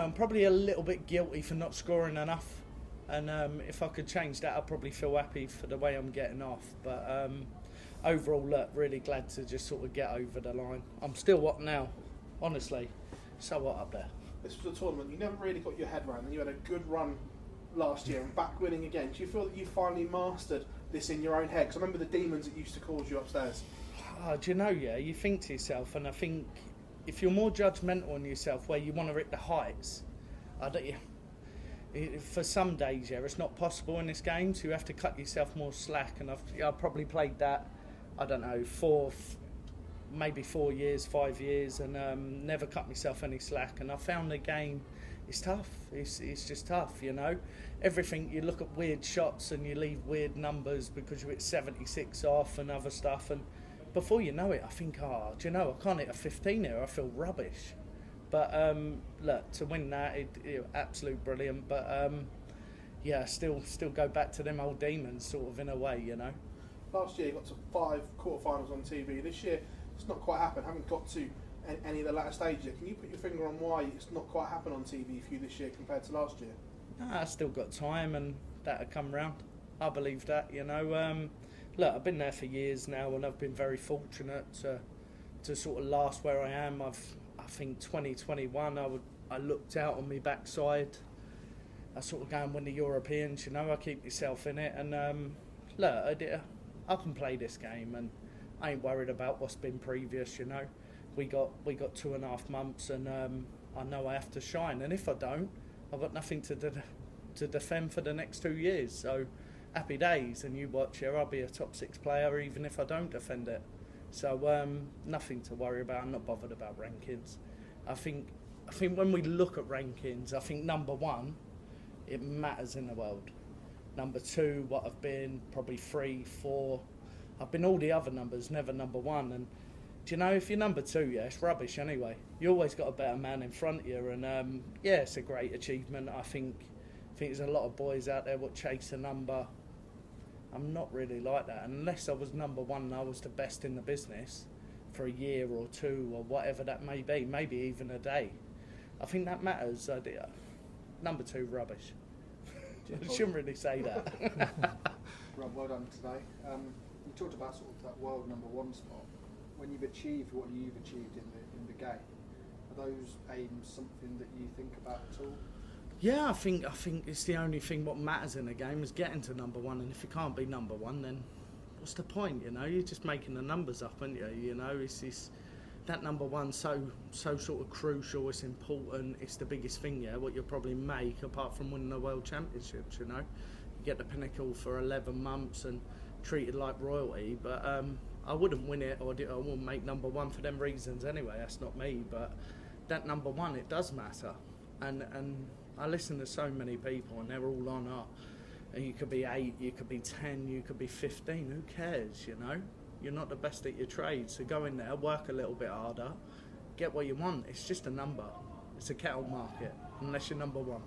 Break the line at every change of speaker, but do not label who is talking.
I'm probably a little bit guilty for not scoring enough, and if I could change that, I'd probably feel happy for the way I'm getting off. But overall, look, really glad to just sort of get over the line. I'm still hot now, honestly, so hot up there.
This was a tournament you never really got your head around, and you had a good run last year and back winning again. Do you feel that you finally mastered this in your own head? Because I remember the demons that used to cause you upstairs.
Oh, do you know, yeah, you think to yourself, and I think if you're more judgmental on yourself where you want to hit the heights, for some days, yeah, it's not possible in this game, so you have to cut yourself more slack, and I've probably played that, I don't know, maybe 4 years, 5 years, and never cut myself any slack. And I found the game, it's tough. It's just tough, you know. Everything, you look at weird shots and you leave weird numbers because you hit 76 off and other stuff. And before you know it, I think, oh, do you know, I can't hit a 15 here. I feel rubbish. But look, to win that, it absolute brilliant. But yeah, still go back to them old demons, sort of, in a way, you know.
Last year you got to 5 quarterfinals on TV. This year it's not quite happened. Haven't got to any of the latter stages yet. Can you put your finger on why it's not quite happened on TV for you this year compared to last year?
I still got time, and that'll come round. I believe that, you know. Look, I've been there for years now, and I've been very fortunate to sort of last where I am. I think 2021, I looked out on my backside. I sort of go and win the Europeans, you know. I keep myself in it, and look, I can play this game, and I ain't worried about what's been previous, you know. We got 2.5 months, and I know I have to shine, and if I don't, I've got nothing to defend for the next 2 years. So happy days, and you watch here, I'll be a top 6 player even if I don't defend it. So nothing to worry about. I'm not bothered about rankings. I think when we look at rankings, I think number 1, it matters in the world. Number 2, what I've been, probably 3, 4. I've been all the other numbers, never number 1. And do you know, if you're number 2, yeah, it's rubbish anyway. You always got a better man in front of you, and yeah, it's a great achievement. I think there's a lot of boys out there that chase a number. I'm not really like that. Unless I was number 1 and I was the best in the business for a year or 2 or whatever that may be, maybe even a day. I think that matters. Number 2, rubbish. I shouldn't really say that.
Rob, well done today. You talked about sort of that world number 1 spot. When you've achieved what you've achieved in the game, are those aims something that you think about at all?
Yeah, I think it's the only thing what matters in the game is getting to number 1, and if you can't be number 1, then what's the point? You know, you're just making the numbers up, aren't you? You know, it's that number 1 so sort of crucial. It's important. It's the biggest thing, yeah, what you'll probably make apart from winning the World Championships. You know, you get the pinnacle for 11 months and treated like royalty, but I wouldn't win it, or I wouldn't make number 1 for them reasons anyway. That's not me, but that number 1, it does matter, and I listen to so many people, and they're all on and you could be 8, you could be 10, you could be 15. Who cares? You know, you're not the best at your trade, so go in there, work a little bit harder, get what you want. It's just a number. It's a cattle market unless you're number 1.